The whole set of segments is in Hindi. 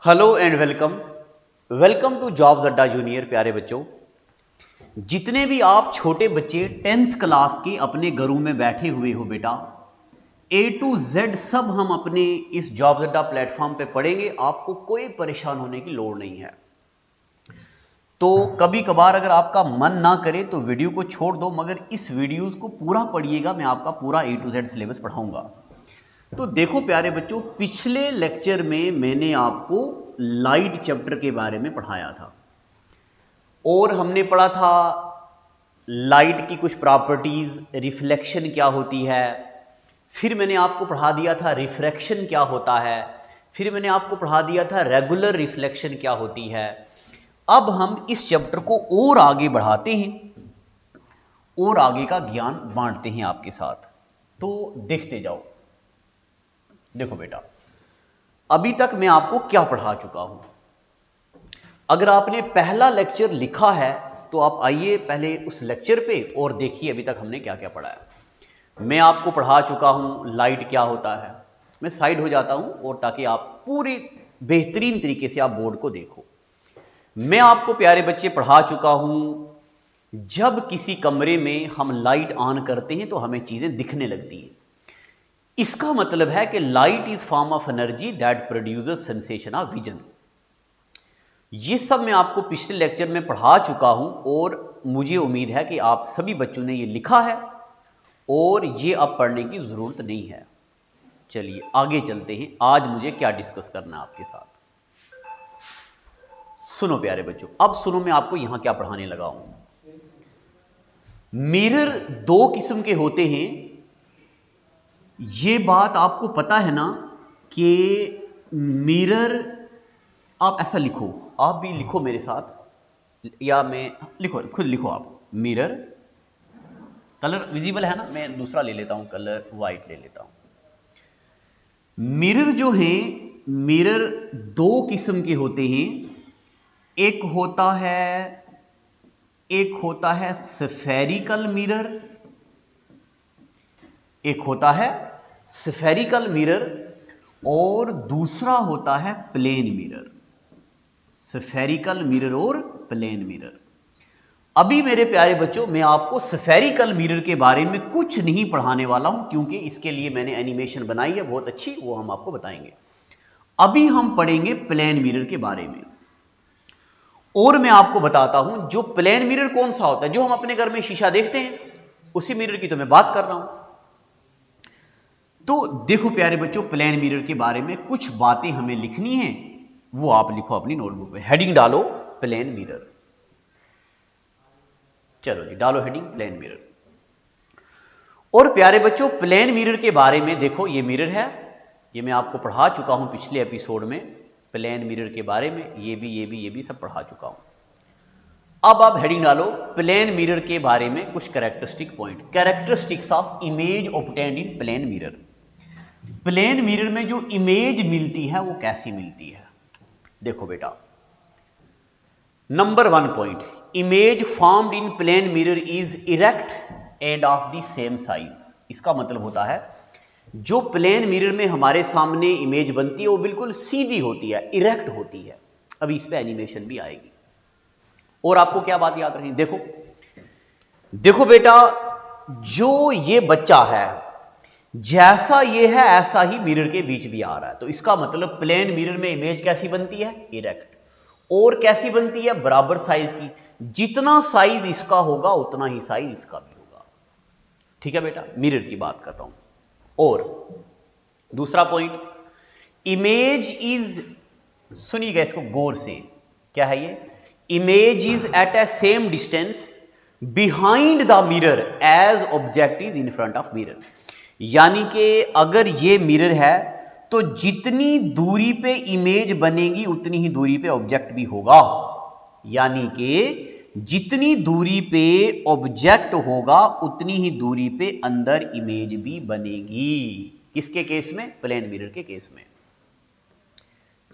Hello and welcome to Jobs Adda junior. प्यारे बच्चों, जितने भी आप छोटे बच्चे 10th क्लास के अपने घरों में बैठे हुए हो बेटा, A to Z सब हम अपने इस जॉब्स अड्डा प्लेटफॉर्म पे पढ़ेंगे। आपको कोई परेशान होने की लोड़ नहीं है। तो कभी कभार अगर आपका मन ना करे तो वीडियो को छोड़ दो, मगर इस वीडियोस को पूरा पढ़िएगा। मैं आपका पूरा A to Z सिलेबस पढ़ाऊंगा। तो देखो प्यारे बच्चों, पिछले लेक्चर में मैंने आपको लाइट चैप्टर के बारे में पढ़ाया था और हमने पढ़ा था लाइट की कुछ प्रॉपर्टीज, रिफ्लेक्शन क्या होती है। फिर मैंने आपको पढ़ा दिया था रिफ्रैक्शन क्या होता है। फिर मैंने आपको पढ़ा दिया था रेगुलर रिफ्लेक्शन क्या होती है। अब हम इस चैप्टर को और आगे बढ़ाते हैं और आगे का ज्ञान बांटते हैं आपके साथ। तो देखते जाओ। देखो बेटा, अभी तक मैं आपको क्या पढ़ा चुका हूं। अगर आपने पहला लेक्चर लिखा है तो आप आइए पहले उस लेक्चर पे और देखिए अभी तक हमने क्या क्या पढ़ा है। मैं आपको पढ़ा चुका हूं लाइट क्या होता है। मैं साइड हो जाता हूं और ताकि आप पूरी बेहतरीन तरीके से आप बोर्ड को देखो। मैं आपको प्यारे बच्चे पढ़ा चुका हूं, जब किसी कमरे में हम लाइट ऑन करते हैं तो हमें चीजें दिखने लगती हैं। इसका मतलब है कि light is form of energy that produces sensation of vision. ये सब मैं आपको पिछले लेक्चर में पढ़ा चुका हूं और मुझे उम्मीद है कि आप सभी बच्चों ने ये लिखा है और ये अब पढ़ने की जरूरत नहीं है। चलिए आगे चलते हैं। आज मुझे क्या डिस्कस करना है आपके साथ, सुनो प्यारे बच्चों। अब सुनो, मैं आपको यहां क्या पढ़ाने लगा हूं। मिरर दो किस्म के होते हैं। ये बात आपको पता है ना कि मिरर, आप ऐसा लिखो, आप भी लिखो मेरे साथ, या मैं लिखो, खुद लिखो आप। मिरर, कलर विजिबल है ना, मैं दूसरा ले लेता हूं, कलर वाइट ले लेता हूं। मिरर जो है, मिरर दो किस्म के होते हैं। एक होता है स्फेरिकल मिरर, एक होता है स्फेरिकल मिरर और दूसरा होता है प्लेन मिरर। स्फेरिकल मिरर और प्लेन मिरर। अभी मेरे प्यारे बच्चों, मैं आपको स्फेरिकल मिरर के बारे में कुछ नहीं पढ़ाने वाला हूं, क्योंकि इसके लिए मैंने एनिमेशन बनाई है बहुत अच्छी, वो हम आपको बताएंगे। अभी हम पढ़ेंगे प्लेन मिरर के बारे में। और मैं आपको बताता हूं जो प्लेन मिरर कौन सा होता है, जो हम अपने घर में शीशा देखते हैं, उसी मिरर की तो मैं बात कर रहा हूं। तो देखो प्यारे बच्चों, प्लेन मिरर के बारे में कुछ बातें हमें लिखनी है, वो आप लिखो अपनी नोटबुक में। हेडिंग डालो प्लेन मिरर। चलो जी, डालो हेडिंग प्लेन मिरर। और प्यारे बच्चों, प्लेन मिरर के बारे में देखो, ये मिरर है, ये मैं आपको पढ़ा चुका हूं पिछले एपिसोड में। प्लेन मिरर के बारे में ये भी सब पढ़ा चुका हूं। अब आप हेडिंग डालो प्लेन मिरर के बारे में कुछ characteristic point, characteristics of image obtained in plane mirror. Plane mirror में जो इमेज मिलती है वो कैसी मिलती है, देखो बेटा। Number 1 point, image formed in plane mirror is erect and of the same size. इसका मतलब होता है जो प्लेन मिरर में हमारे सामने इमेज बनती है वो बिल्कुल सीधी होती है, इरेक्ट होती है। अभी इस पे एनिमेशन भी आएगी। और आपको क्या बात याद रखनी, देखो देखो बेटा, जो ये बच्चा है, जैसा ये है ऐसा ही मिरर के बीच भी आ रहा है। तो इसका मतलब प्लेन मिरर में इमेज कैसी बनती है, इरेक्ट। और कैसी बनती है, बराबर साइज की। जितना साइज इसका होगा उतना ही साइज इसका भी होगा। ठीक है बेटा, मिरर की बात कर रहा हूं। और दूसरा पॉइंट, इमेज इज, सुनिएगा इसको गौर से, क्या है ये, image is at a same distance behind the mirror as object is in front of mirror. यानी कि अगर ये मिरर है तो जितनी दूरी पे इमेज बनेगी उतनी ही दूरी पे ऑब्जेक्ट भी होगा। यानी कि जितनी दूरी पे ऑब्जेक्ट होगा उतनी ही दूरी पे अंदर इमेज भी बनेगी। किसके केस में, प्लेन मिरर के केस में।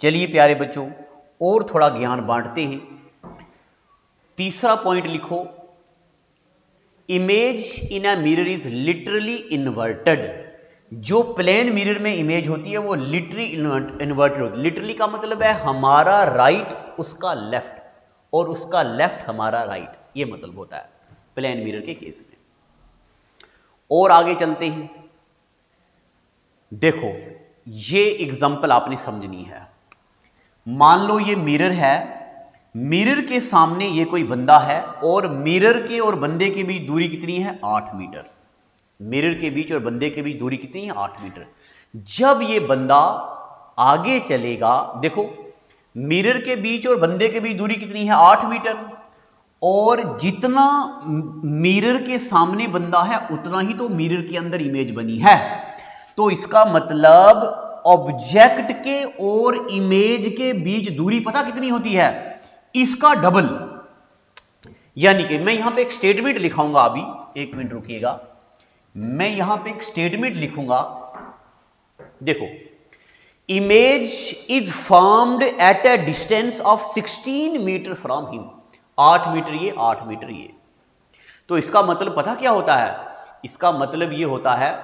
चलिए प्यारे बच्चों, और थोड़ा ज्ञान बांटते हैं। तीसरा पॉइंट लिखो, image in a mirror is literally inverted. जो प्लेन मिरर में इमेज होती है वो लिटरली इन्वर्टेड होती है। लिटरली का मतलब है हमारा राइट उसका लेफ्ट और उसका लेफ्ट हमारा राइट, ये मतलब होता है प्लेन मिरर के केस में। और आगे चलते हैं, देखो ये एग्जांपल आपने समझनी है। मान लो ये मिरर है, मिरर के सामने ये कोई बंदा है और मिरर के और बंदे के बीच दूरी कितनी है 8 मीटर। मिरर के बीच और बंदे के बीच दूरी कितनी है 8 मीटर। जब ये बंदा आगे चलेगा, देखो मिरर के बीच और बंदे के बीच दूरी कितनी है 8 मीटर, और जितना मिरर के सामने बंदा है उतना ही तो मिरर के अंदर इमेज बनी है। तो इसका मतलब ऑब्जेक्ट के और इमेज के बीच दूरी पता कितनी होती है, इसका डबल। यानी कि मैं यहां पे एक स्टेटमेंट लिखाऊंगा, अभी एक मिनट रुकिएगा, मैं यहां पे एक स्टेटमेंट लिखूंगा। देखो, image is formed at a distance of 16 metre from him. 8 metre ये, 8 मीटर ये। तो इसका मतलब पता क्या होता है, इसका मतलब ये होता है,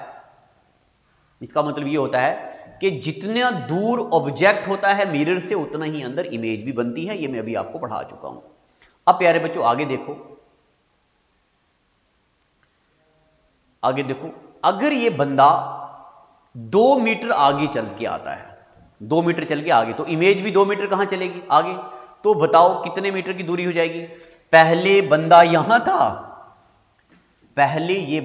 इसका मतलब ये होता है कि जितना दूर ऑब्जेक्ट होता है मिरर से उतना ही अंदर इमेज भी बनती है। ये मैं अभी आपको पढ़ा चुका हूं। अब प्यारे बच्चों आगे देखो, आगे देखो, अगर ये बंदा 2 मीटर आगे चल के आता है, 2 मीटर चल के आगे, तो इमेज भी 2 मीटर कहां चलेगी आगे। तो बताओ कितने मीटर की दूरी हो जाएगी। पहले बंदा यहां था, पहले ये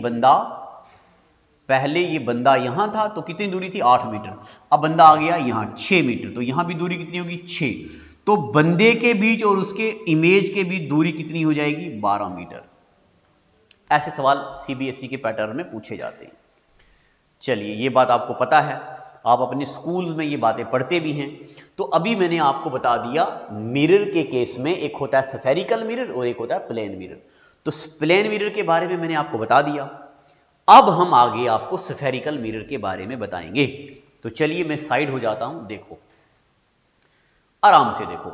बंदा यहां था तो कितनी दूरी थी 8 मीटर। अब बंदा आ गया यहां 6 मीटर, तो यहां भी दूरी कितनी होगी 6। तो बंदे के बीच और उसके इमेज के बीच दूरी कितनी हो जाएगी 12 मीटर। ऐसे सवाल सीबीएसई के पैटर्न में पूछे जाते हैं। चलिए ये बात आपको पता है, आप अपने स्कूल में ये बातें पढ़ते भी हैं। तो अभी मैंने आपको बता दिया मिरर के केस में एक होता है स्फेरिकल मिरर और एक होता है प्लेन मिरर। तो प्लेन मिरर के बारे में मैंने आपको बता दिया। अब हम आगे आपको स्फेरिकल मिरर के बारे में बताएंगे। तो चलिए मैं साइड हो जाता हूं, देखो आराम से देखो।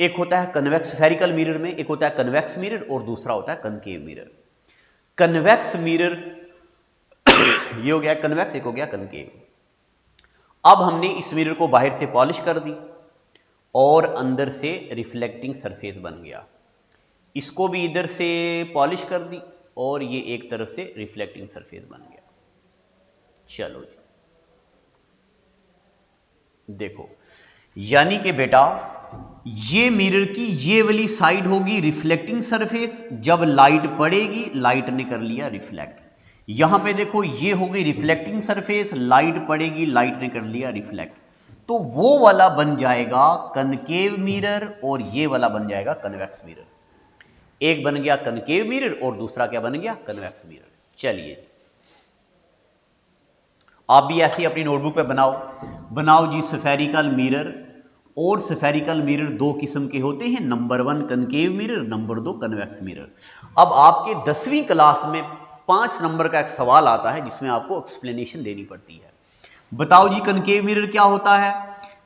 एक होता है कन्वेक्स स्फेरिकल मिरर में, एक होता है कन्वेक्स मिरर और दूसरा होता है कनकेव मिरर। कन्वेक्स मिरर ये हो गया कन्वेक्स, एक हो गया कनकेव। अब हमने इस मिरर को बाहर से पॉलिश कर दी और अंदर से रिफ्लेक्टिंग सरफेस बन गया। इसको भी इधर से पॉलिश कर दी और ये एक तरफ से रिफ्लेक्टिंग सरफेस बन गया। चलो जी देखो, यानी कि बेटा ये मिरर की ये वाली साइड होगी रिफ्लेक्टिंग सरफेस, जब लाइट पड़ेगी लाइट ने कर लिया रिफ्लेक्ट। यहां पे देखो ये होगी रिफ्लेक्टिंग सरफेस, लाइट पड़ेगी लाइट ने कर लिया रिफ्लेक्ट। तो वो वाला बन जाएगा कनकेव मिरर और ये वाला बन जाएगा कन्वेक्स मिरर। एक बन गया कनकेव मिरर और दूसरा क्या बन गया कन्वेक्स मिरर। चलिए आप भी ऐसे ही अपनी नोटबुक पे बनाओ जी स्फेरिकल मिरर। और स्फेरिकल मिरर दो किस्म के होते हैं, number 1 concave mirror, number 2 convex mirror. अब आपके 10वीं क्लास में 5 नंबर का एक सवाल आता है जिसमें आपको एक्सप्लेनेशन देनी पड़ती है। बताओ जी कनकेव मिरर क्या होता है।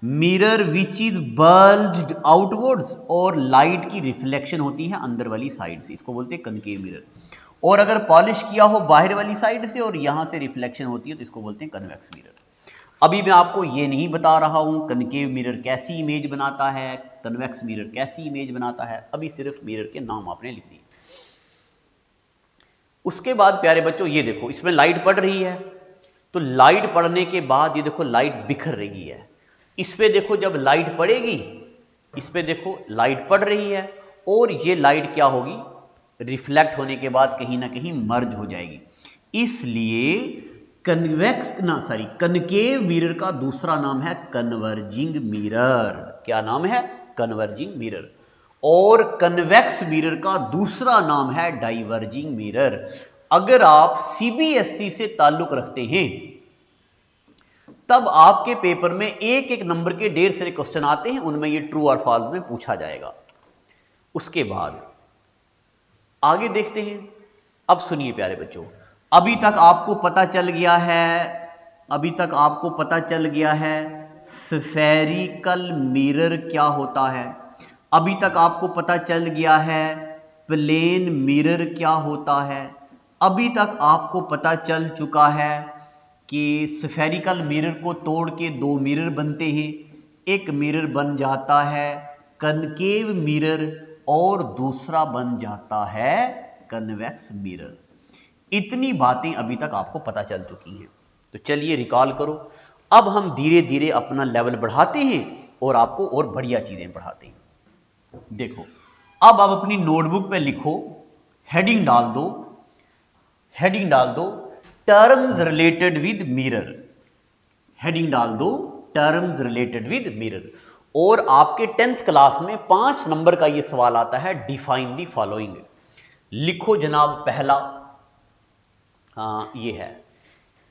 Mirror which is bulged outwards, और लाइट की रिफ्लेक्शन होती है अंदर वाली साइड से, इसको बोलते हैं कनकेव मिरर। और अगर पॉलिश किया हो बाहर वाली साइड से और यहां से रिफ्लेक्शन होती है तो इसको बोलते हैं कन्वेक्स मिरर। अभी मैं आपको ये नहीं बता रहा हूं कनकेव मिरर कैसी इमेज बनाता है, कन्वेक्स मिरर कैसी इमेज बनाता है, अभी सिर्फ मिरर के नाम आपने लिख दिए। उसके बाद प्यारे बच्चों ये देखो, इसमें लाइट पड़ रही है, तो लाइट पड़ने के बाद ये देखो लाइट बिखर रही है। इस पे देखो जब लाइट पड़ेगी, इस पे देखो लाइट पड़ रही है और ये लाइट क्या होगी, रिफ्लेक्ट होने के बाद कहीं ना कहीं मर्ज हो जाएगी। इसलिए कनकेव मिरर का दूसरा नाम है कन्वर्जिंग मिरर। क्या नाम है, कन्वर्जिंग मिरर। और कन्वेक्स मिरर का दूसरा नाम है डाइवर्जिंग मिरर। अगर आप सीबीएसई से ताल्लुक रखते हैं तब आपके पेपर में एक एक नंबर के 1.5 सारे क्वेश्चन आते हैं, उनमें ये ट्रू और फॉल्स में पूछा जाएगा। उसके बाद आगे देखते हैं। अब सुनिए प्यारे बच्चों, अभी तक आपको पता चल गया है स्फेरिकल मिरर क्या होता है। अभी तक आपको पता चल गया है प्लेन मिरर क्या होता है। अभी तक आपको पता चल चुका है कि स्फेरिकल मिरर को तोड़ के दो मिरर बनते हैं, एक मिरर बन जाता है कनकेव मिरर और दूसरा बन जाता है कन्वेक्स मिरर। इतनी बातें अभी तक आपको पता चल चुकी हैं। तो चलिए रिकॉल करो। अब हम धीरे धीरे अपना लेवल बढ़ाते हैं और आपको और बढ़िया चीजें पढ़ाते हैं। देखो, अब आप अपनी नोटबुक पे लिखो, हेडिंग डाल दो terms related with mirror. Heading डाल दो टर्म्स रिलेटेड विद मिरर। और आपके 10th क्लास में 5 नंबर का यह सवाल आता है, डिफाइन दी फॉलोइंग। लिखो जनाब पहला, हाँ ये है,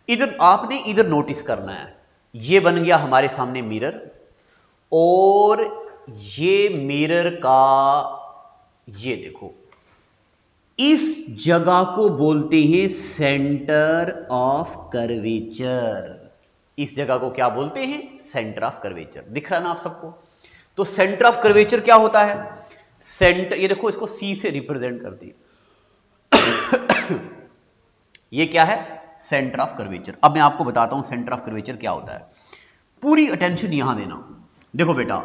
इधर आपने इधर नोटिस करना है, ये बन गया हमारे सामने मिरर, और ये मिरर का ये देखो, इस जगह को बोलते हैं सेंटर ऑफ कर्वेचर। इस जगह को क्या बोलते हैं? Centre of curvature. दिख रहा है ना आप सबको? तो सेंटर ऑफ कर्वेचर क्या होता है? सेंटर, ये देखो इसको सी से रिप्रेजेंट करती है। ये क्या है? Centre of curvature. अब मैं आपको बताता हूं सेंटर ऑफ कर्वेचर क्या होता है। पूरी अटेंशन यहां देना। देखो बेटा,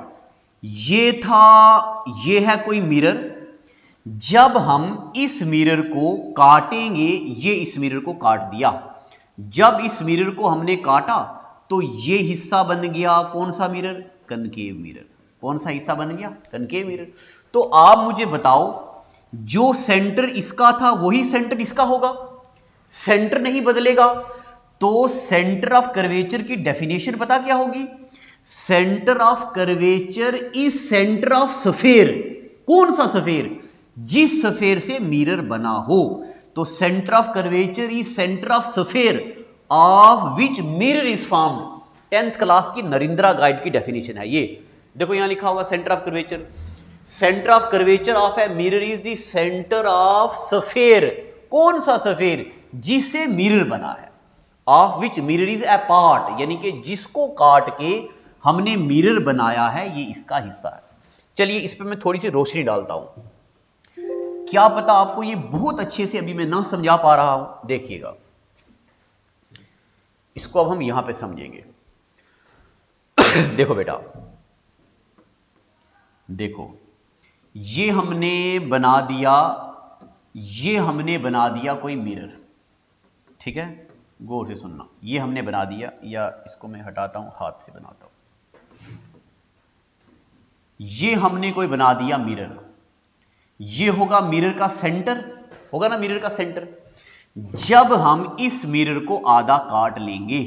ये था, ये है कोई मिरर। जब हम इस मिरर को काटेंगे, ये इस मिरर को काट दिया, जब इस मिरर को हमने काटा तो ये हिस्सा बन गया कौन सा मिरर? Concave mirror. कौन सा हिस्सा बन गया? Concave mirror. तो आप मुझे बताओ, जो सेंटर इसका था वही सेंटर इसका होगा? सेंटर नहीं बदलेगा। तो सेंटर ऑफ कर्वेचर की डेफिनेशन पता क्या होगी? Centre of curvature is centre of sphere. कौन सा स्फीयर? जिस स्फीयर से मिरर बना हो। तो centre of curvature is centre of sphere of which mirror is formed. 10th class की नरेंद्रा गाइड की डेफिनेशन है ये। देखो यहां लिखा होगा centre of curvature. Centre of curvature of a mirror is the centre of sphere. कौन सा स्फीयर? जिससे मिरर बना है। Of which mirror is a part, यानी कि जिसको काट के हमने मिरर बनाया है, ये इसका हिस्सा है। चलिए इस पर मैं थोड़ी सी रोशनी डालता हूं, क्या पता आपको ये बहुत अच्छे से अभी मैं ना समझा पा रहा हूं। देखिएगा, इसको अब हम यहां पे समझेंगे। देखो बेटा, देखो ये हमने बना दिया, ये हमने बना दिया कोई मिरर, ठीक है? गौर से सुनना, ये हमने बना दिया, या इसको मैं हटाता हूं, हाथ से बनाता हूं। ये हमने कोई बना दिया मिरर, ये होगा मिरर का सेंटर, होगा ना मिरर का सेंटर। जब हम इस मिरर को आधा काट लेंगे,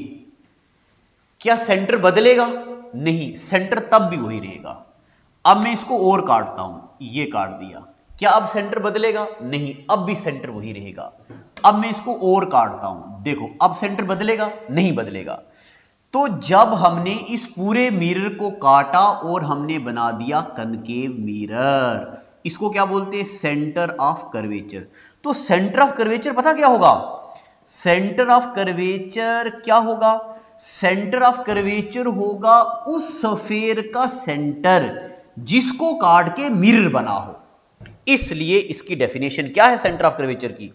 क्या सेंटर बदलेगा? नहीं, सेंटर तब भी वही रहेगा। अब मैं इसको और काटता हूं, ये काट दिया, क्या अब सेंटर बदलेगा? नहीं, अब भी सेंटर वही रहेगा। अब मैं इसको और काटता हूं, देखो अब सेंटर बदलेगा? नहीं बदलेगा। तो जब हमने इस पूरे मिरर को काटा और हमने बना दिया कनकेव मिरर, इसको क्या बोलते हैं? Centre of curvature. तो सेंटर ऑफ कर्वेचर पता क्या होगा? सेंटर ऑफ कर्वेचर क्या होगा? सेंटर ऑफ कर्वेचर होगा उस स्फीयर का सेंटर जिसको काट के मिरर बना हो। इसलिए इसकी डेफिनेशन क्या है सेंटर ऑफ कर्वेचर की?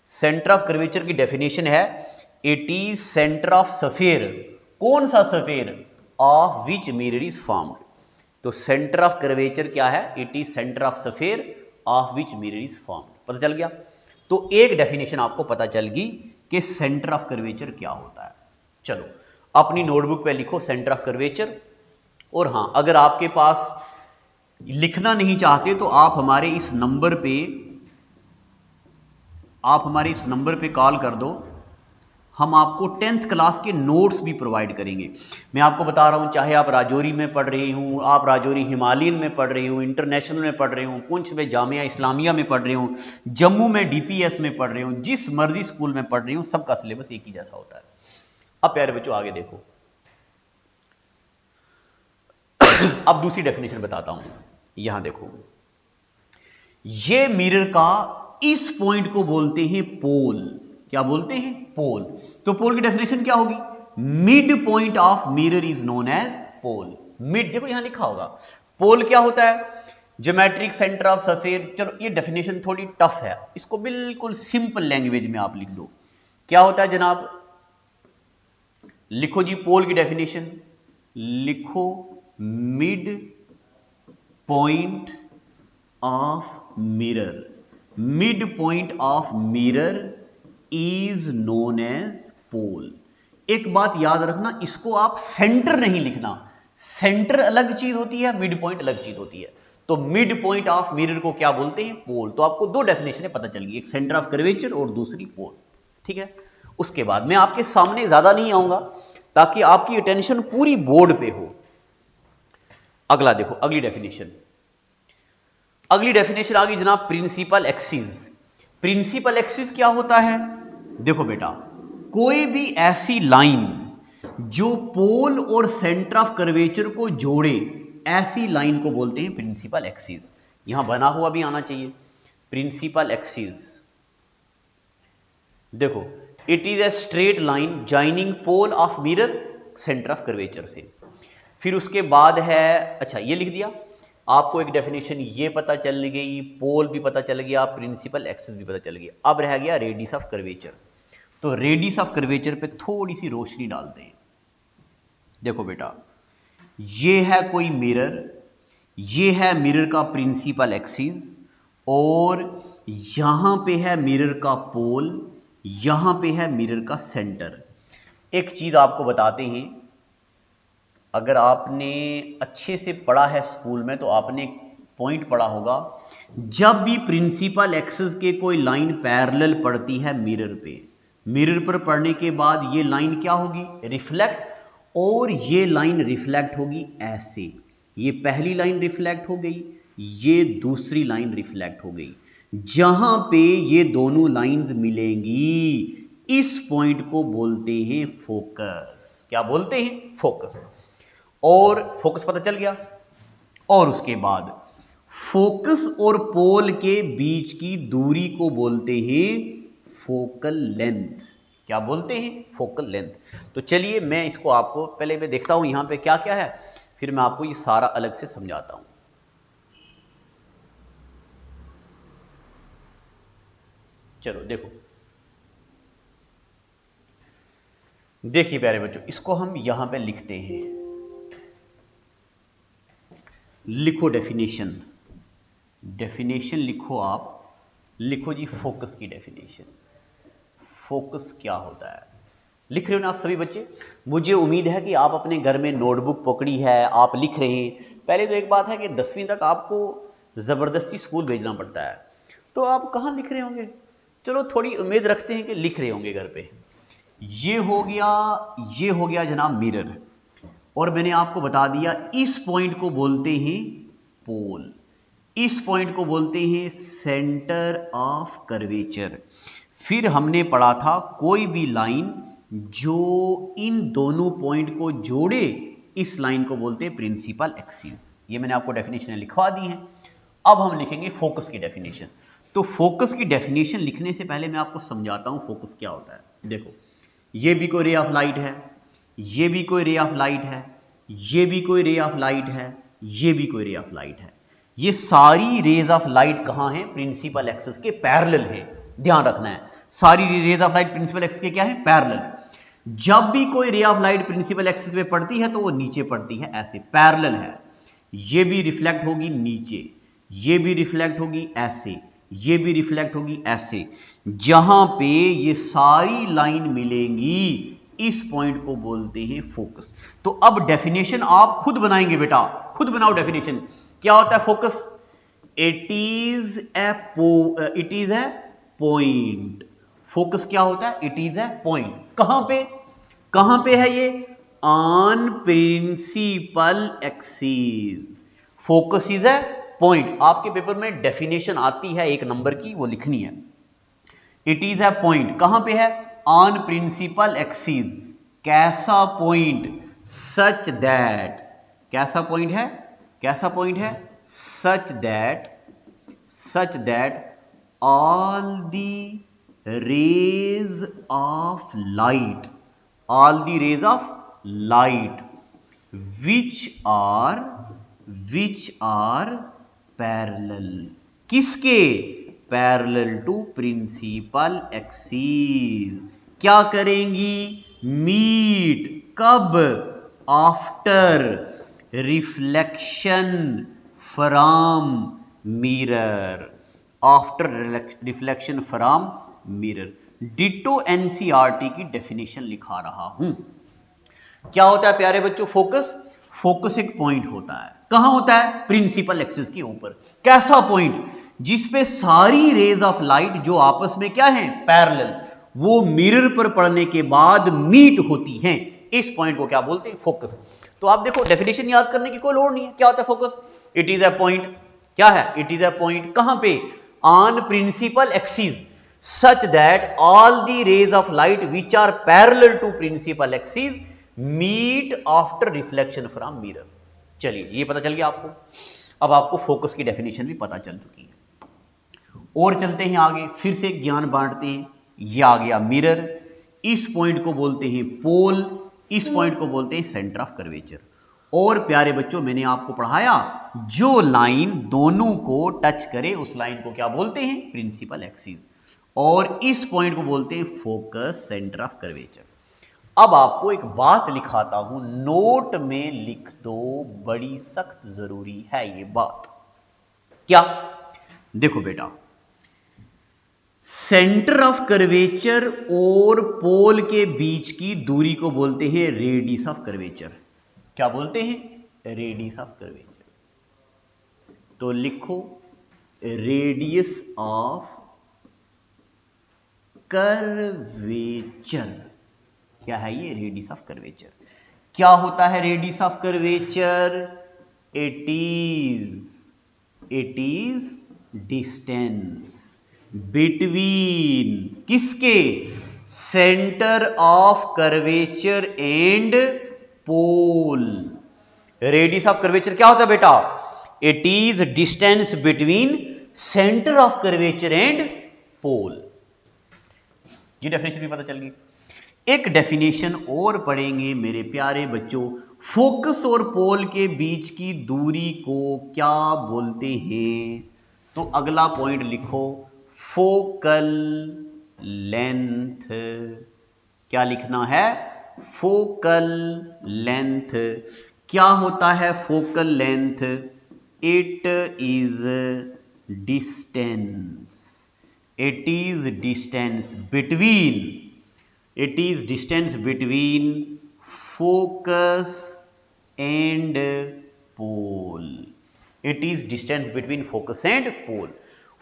सेंटर ऑफ कर्वेचर की डेफिनेशन है, it is centre of sphere. कौन सा sphere? Of which mirror is formed. तो सेंटर ऑफ कर्वेचर क्या है? It is centre of sphere of which mirror is formed. पता चल गया? तो एक डेफिनेशन आपको पता चल गई कि सेंटर ऑफ कर्वेचर क्या होता है। चलो अपनी नोटबुक पे लिखो सेंटर ऑफ कर्वेचर। और हां, अगर आपके पास लिखना नहीं चाहते तो आप हमारे इस नंबर पे कॉल कर दो, हम आपको 10th क्लास के नोट्स भी प्रोवाइड करेंगे। मैं आपको बता रहा हूं, चाहे आप राजौरी में पढ़ रही हूं, आप राजौरी हिमालयन में पढ़ रही हूं, इंटरनेशनल में पढ़ रही हूं, पुंछ में जामिया इस्लामिया में पढ़ रही हूं, जम्मू में डीपीएस में पढ़ रही हूं, जिस मर्जी स्कूल में पढ़ रही हूं, सबका सिलेबस एक ही जैसा होता है। अब प्यारे बच्चों आगे देखो। अब दूसरी डेफिनेशन बताता हूं, यहां देखो, ये मिरर का इस पॉइंट को बोलते हैं पोल। क्या बोलते हैं? पोल। तो पोल की डेफिनेशन क्या होगी? Mid point of mirror is known as pole. Mid, देखो यहां लिखा होगा। पोल क्या होता है? Geometric centre of sphere. चलो ये डेफिनेशन थोड़ी टफ है, इसको बिल्कुल सिंपल लैंग्वेज में आप लिख दो। क्या होता है जनाब? लिखो जी पोल की डेफिनेशन, लिखो mid point of mirror, mid point of mirror is known as pole. एक बात याद रखना, इसको आप सेंटर नहीं लिखना, सेंटर अलग चीज होती है, मिड पॉइंट अलग चीज होती है। तो मिड पॉइंट ऑफ मिरर को क्या बोलते हैं? पोल। तो आपको दो डेफिनेशन पता चल गई, एक सेंटर ऑफ कर्वेचर और दूसरी पोल। ठीक है, उसके बाद मैं आपके सामने ज्यादा नहीं आऊंगा ताकि आपकी अटेंशन पूरी बोर्ड पे हो। अगला देखो, अगली डेफिनेशन, अगली डेफिनेशन आ गई जनाब प्रिंसिपल एक्सिस। प्रिंसिपल एक्सिस क्या होता है? देखो बेटा, कोई भी ऐसी लाइन जो पोल और सेंटर ऑफ कर्वेचर को जोड़े, ऐसी लाइन को बोलते हैं प्रिंसिपल एक्सिस। यहां बना हुआ भी आना चाहिए, प्रिंसिपल एक्सिस। देखो, it is a straight line joining pole of mirror centre of curvature से। फिर उसके बाद है, अच्छा ये लिख दिया, आपको एक डेफिनेशन ये पता चल गई, पोल भी पता चल गया, प्रिंसिपल एक्सिस भी पता चल गया। अब रह गया रेडियस ऑफ कर्वेचर। तो रेडियस ऑफ कर्वेचर पे थोड़ी सी रोशनी डालते हैं। देखो बेटा, ये है कोई मिरर, ये है मिरर का प्रिंसिपल एक्सिस, और यहां पे है मिरर का पोल, यहां पे है मिरर का सेंटर। एक चीज आपको बताते हैं, अगर आपने अच्छे से पढ़ा है स्कूल में तो आपने पॉइंट पढ़ा होगा, जब भी प्रिंसिपल एक्सिस के कोई लाइन पैरेलल पड़ती है मिरर पे, मिरर पर पड़ने के बाद ये लाइन क्या होगी? रिफ्लेक्ट, और ये लाइन रिफ्लेक्ट होगी ऐसे। ये पहली लाइन रिफ्लेक्ट हो गई, ये दूसरी लाइन रिफ्लेक्ट हो गई। जहां पे ये दोनों लाइंस मिलेंगी, इस पॉइंट को बोलते हैं फोकस। क्या बोलते हैं? फोकस। और फोकस पता चल गया, और उसके बाद फोकस और पोल के बीच की दूरी को बोलते हैं फोकल लेंथ। क्या बोलते हैं? Focal length. तो चलिए मैं इसको आपको पहले मैं देखता हूं यहां पे क्या क्या है, फिर मैं आपको ये सारा अलग से समझाता हूं। चलो देखो, देखिए प्यारे बच्चों, इसको हम यहां पे लिखते हैं, लिखो डेफिनेशन, डेफिनेशन लिखो आप, लिखो जी फोकस की डेफिनेशन। फोकस क्या होता है? लिख रहे हो ना आप सभी बच्चे? मुझे उम्मीद है कि आप अपने घर में नोटबुक पकड़ी है, आप लिख रहे हैं। पहले तो एक बात है कि 10वीं तक आपको ज़बरदस्ती स्कूल भेजना पड़ता है, तो आप कहाँ लिख रहे होंगे? चलो थोड़ी उम्मीद रखते हैं कि लिख रहे होंगे घर पे। ये हो गया, ये हो गया जनाब मिरर, और मैंने आपको बता दिया इस पॉइंट को बोलते हैं पोल, इस पॉइंट को बोलते हैं सेंटर ऑफ कर्वेचर। फिर हमने पढ़ा था कोई भी लाइन जो इन दोनों पॉइंट को जोड़े, इस लाइन को बोलते हैं प्रिंसिपल एक्सिस। ये मैंने आपको डेफिनेशन लिखवा दी है। अब हम लिखेंगे फोकस की डेफिनेशन। तो फोकस की डेफिनेशन लिखने से पहले मैं आपको समझाता हूं फोकस क्या होता है। देखो, ये भी कोई रे ऑफ लाइट है, ये भी कोई रे ऑफ लाइट है, ये भी कोई रे ऑफ लाइट है, ये भी कोई रे ऑफ लाइट है। ये सारी रेज ऑफ लाइट कहां है? प्रिंसिपल एक्सिस के पैरेलल है। ध्यान रखना है, सारी rays of light principal axis के क्या है? पैरेलल। जब भी कोई ray of light principal axis पे पड़ती है तो वो नीचे पड़ती है, ऐसे पैरेलल है। ये भी रिफ्लेक्ट होगी नीचे, ये भी रिफ्लेक्ट होगी ऐसे, ये भी रिफ्लेक्ट होगी ऐसे। जहां पे ये सारी लाइन मिलेंगी, इस पॉइंट को बोलते हैं फोकस। तो अब डेफिनेशन आप खुद बनाएंगे बेटा, खुद बनाओ डेफिनेशन। क्या होता है focus? It is a point. Focus क्या होता है? It is a point. कहां पे? कहां पे है ये? On principal axis. Focus is a point. आपके पेपर में डेफिनेशन आती है 1 नंबर की, वो लिखनी है। इट इज ए पॉइंट कहां पे है? On principal axis. कैसा पॉइंट? Such that. कैसा पॉइंट है? कैसा पॉइंट है? Such that all the rays of light, all the rays of light which are parallel, किसके? Parallel to principal axis. क्या करेंगी? मीट कब? After reflection from mirror, after reflection from mirror. Ditto NCERT की डेफिनेशन लिखा रहा हूं। क्या होता है प्यारे बच्चों फोकस? फोकस एक पॉइंट होता है, कहां होता है? प्रिंसिपल एक्सिस के ऊपर। कैसा पॉइंट? जिसपे सारी रेज ऑफ लाइट जो आपस में क्या है? पैरेलल, वो मिरर पर पड़ने के बाद मीट होती हैं। इस पॉइंट को क्या बोलते हैं? फोकस। तो आप देखो डेफिनेशन याद करने की कोई लोड नहीं है। क्या होता है focus? It is a point, क्या है? इट इज अ पॉइंट कहां पे? On principal axis such that all the rays of light which are parallel to principal axis meet after reflection from mirror। चलिए ये पता चल गया आपको। अब आपको फोकस की डेफिनेशन भी पता चल चुकी है। और चलते हैं आगे, फिर से ज्ञान बांटते हैं। ये आ गया मिरर, इस पॉइंट को बोलते हैं पोल, इस पॉइंट को बोलते हैं सेंटर ऑफ कर्वेचर। और प्यारे बच्चों मैंने आपको पढ़ाया जो लाइन दोनों को टच करे उस लाइन को क्या बोलते हैं? Principal axis. और इस पॉइंट को बोलते हैं फोकस, सेंटर ऑफ कर्वेचर। अब आपको एक बात लिखाता हूं, नोट में लिख दो, बड़ी सख्त जरूरी है ये बात। क्या? देखो बेटा, सेंटर ऑफ कर्वेचर और पोल के बीच की दूरी को बोलते हैं रेडियस ऑफ कर्वेचर। क्या बोलते हैं? Radius of curvature. तो लिखो रेडियस ऑफ कर्वेचर। क्या है ये? Radius of curvature. क्या होता है radius of curvature? It is distance between किसके? Centre of curvature and pole. Radius of curvature क्या होता है बेटा? It is distance between centre of curvature and pole. ये डेफिनेशन भी पता चल गई। एक डेफिनेशन और पढ़ेंगे मेरे प्यारे बच्चों, फोकस और पोल के बीच की दूरी को क्या बोलते हैं? तो अगला पॉइंट लिखो, फोकल लेंथ। क्या लिखना है? Focal length. क्या होता है focal length? It is distance, it is distance between focus and pole। it is distance between focus and pole।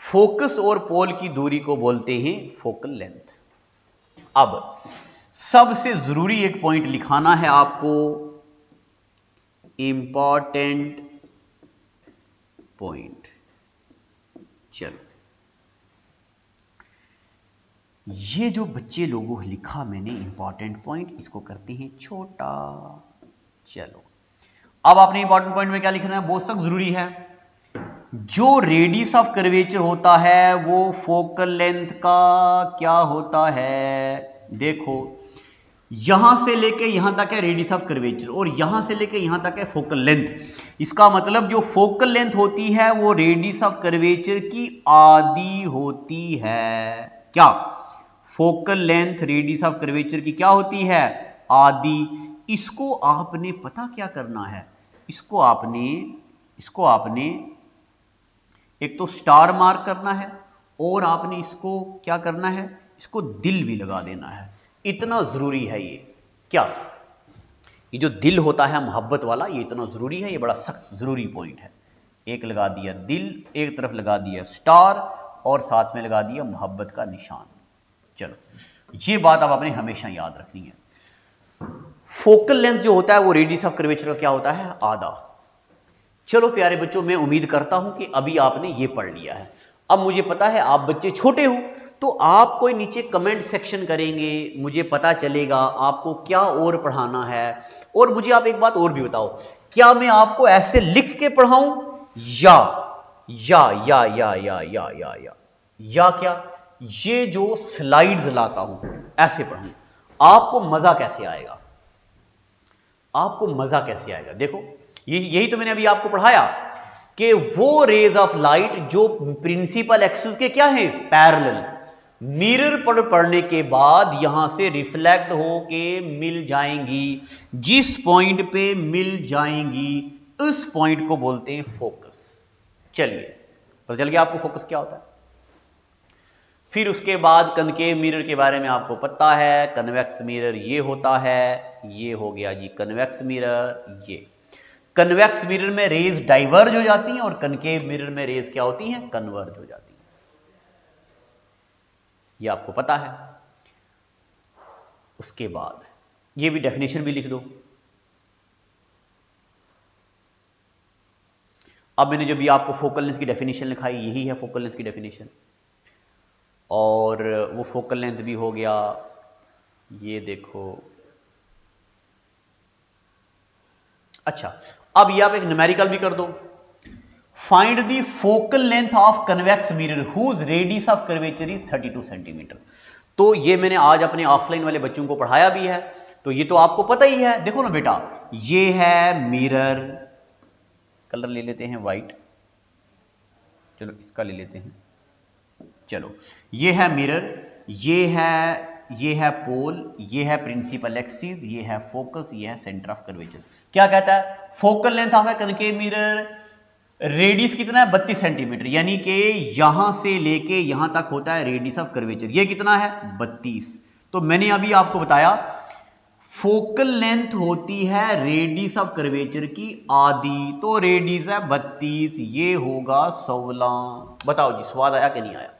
Focus और पोल की दूरी को बोलते हैं फोकल लेंथ। अब सबसे जरूरी एक पॉइंट लिखाना है आपको, इंपॉर्टेंट पॉइंट। चलो ये जो बच्चे लोगों लिखा मैंने इंपॉर्टेंट पॉइंट, इसको करते हैं छोटा। चलो अब आपने इंपॉर्टेंट पॉइंट में क्या लिखना है? बहुत सख्त जरूरी है। जो रेडियस ऑफ कर्वेचर होता है वो फोकल लेंथ का क्या होता है? देखो यहां से लेके यहां तक है रेडियस ऑफ कर्वेचर और यहां से लेके यहां तक है फोकल लेंथ। इसका मतलब जो फोकल लेंथ होती है वो रेडियस ऑफ कर्वेचर की आधी होती है। क्या? Focal length radius of curvature की क्या होती है? आधी। इसको आपने पता क्या करना है? इसको आपने एक तो स्टार मार्क करना है और आपने इसको क्या करना है? इसको दिल भी लगा देना है। इतना जरूरी है ये। क्या? ये जो दिल होता है मोहब्बत वाला, ये इतना जरूरी है, ये बड़ा सख्त जरूरी पॉइंट है। एक लगा दिया दिल, एक तरफ लगा दिया स्टार और साथ में लगा दिया मोहब्बत का निशान। चलो ये बात अब आपने हमेशा याद रखनी है। फोकल लेंथ जो होता है वो रेडियस ऑफ कर्वेचर का क्या होता है? आधा। चलो प्यारे बच्चों मैं उम्मीद करता हूं कि अभी आपने ये पढ़ लिया है। अब मुझे पता है आप बच्चे छोटे हो तो आप कोई नीचे कमेंट सेक्शन करेंगे, मुझे पता चलेगा आपको क्या और पढ़ाना है। और मुझे आप एक बात और भी बताओ, क्या मैं आपको ऐसे लिख के पढ़ाऊं या क्या ये जो स्लाइड्स लाता हूं ऐसे पढ़ूं? आपको मजा कैसे आएगा? आपको मजा कैसे आएगा? देखो यही तो मैंने अभी आपको पढ़ाया कि वो रेज ऑफ लाइट जो प्रिंसिपल एक्सिस के क्या है? पैरेलल, मिरर पर पड़ने के बाद यहां से रिफ्लेक्ट होके मिल जाएंगी। जिस पॉइंट पे मिल जाएंगी उस पॉइंट को बोलते हैं फोकस। चलिए पता चल गया आपको फोकस क्या होता है। फिर उसके बाद कनकेव मिरर के बारे में आपको पता है, कन्वेक्स मिरर ये होता है, ये हो गया जी कन्वेक्स मिरर। ये कन्वेक्स मिरर में रेज डाइवर्ज हो जाती हैं और कनकेव मिरर में रेज क्या होती हैं, कन्वर्ज हो जाती हैं। ये आपको पता है। उसके बाद ये भी डेफिनेशन भी लिख दो। अब मैंने जो भी आपको फोकल लेंथ की डेफिनेशन लिखाई यही है फोकल लेंथ की डेफिनेशन। और वो फोकल लेंथ भी हो गया, ये देखो। अच्छा अब ये आप एक न्यूमेरिकल भी कर दो। Find the focal length of convex mirror whose radius of curvature is 32 centimetre. तो ये मैंने आज अपने ऑफलाइन वाले बच्चों को पढ़ाया भी है, तो ये तो आपको पता ही है। देखो ना बेटा, ये है मिरर, कलर ले लेते हैं व्हाइट, चलो इसका ले लेते हैं। चलो ये है मिरर, ये है पोल, ये है प्रिंसिपल एक्सिस, ये है फोकस, ये है सेंटर ऑफ कर्वेचर। क्या कहता है, focal length of A concave mirror, radius कितना है 32 सेंटीमीटर, यानी कि यहां से लेके यहां तक होता है रेडियस ऑफ कर्वेचर। ये कितना है 32। तो मैंने अभी आपको बताया फोकल लेंथ होती है रेडियस ऑफ कर्वेचर की आधी, तो रेडियस है 32, ये होगा 16। बताओ जी स्वाद आया कि नहीं आया।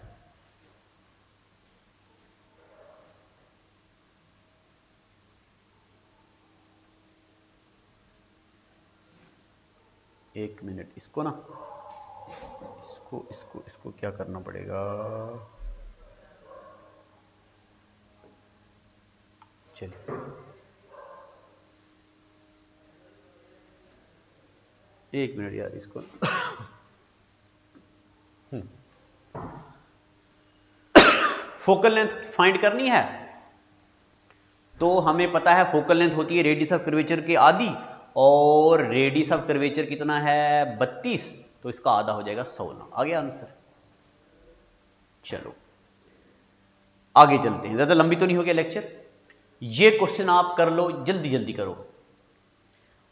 एक मिनट, इसको ना इसको क्या करना पड़ेगा, चलिए एक मिनट यार इसको फोकल लेंथ फाइंड करनी है, तो हमें पता है फोकल लेंथ होती है रेडियस ऑफ कर्वेचर के आधी, और रेडियस ऑफ कर्वेचर कितना है 32, तो इसका आधा हो जाएगा 16। आ गया आंसर। चलो आगे चलते हैं, ज्यादा लंबी तो नहीं हो गया लेक्चर। ये क्वेश्चन आप कर लो, जल्दी जल्दी करो।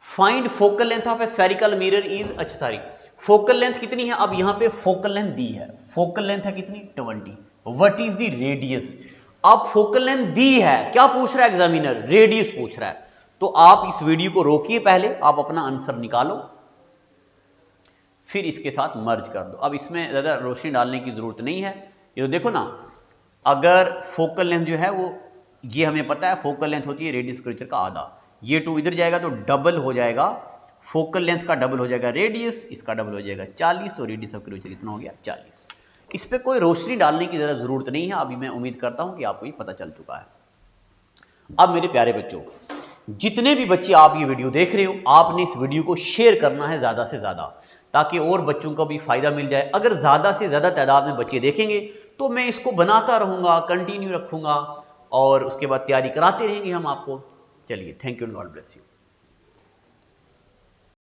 Find focal length of A spherical mirror is, अच्छा सॉरी, फोकल लेंथ कितनी है। अब यहां पे फोकल लेंथ दी है, फोकल लेंथ है कितनी 20। What is the radius. अब फोकल लेंथ दी है, क्या पूछ रहा है एग्जामिनर, रेडियस पूछ रहा है। तो आप इस वीडियो को रोकिए, पहले आप अपना आंसर निकालो, फिर इसके साथ मर्ज कर दो। अब इसमें ज्यादा रोशनी डालने की जरूरत नहीं है। ये तो देखो ना, अगर फोकल लेंथ जो है वो, ये हमें पता है फोकल लेंथ होती है रेडियस कर्वेचर का आधा, ये 2 इधर जाएगा तो डबल हो जाएगा, फोकल लेंथ का डबल हो जाएगा रेडियस, इसका डबल हो जाएगा 40, तो रेडियस ऑफ कर्वेचर कितना हो गया 40। इस पे कोई रोशनी डालने की जरूरत नहीं है। अभी मैं उम्मीद करता हूं कि आपको ये पता चल चुका है। अब मेरे प्यारे बच्चों, जितने भी बच्चे आप ये वीडियो देख रहे हो, आपने इस वीडियो को शेयर करना है ज्यादा से ज्यादा, ताकि और बच्चों को भी फायदा मिल जाए। अगर ज्यादा से ज्यादा तादाद में बच्चे देखेंगे तो मैं इसको बनाता रहूंगा, कंटिन्यू रखूंगा, और उसके बाद तैयारी कराते रहेंगे हम आपको। चलिए, thank you and God bless you.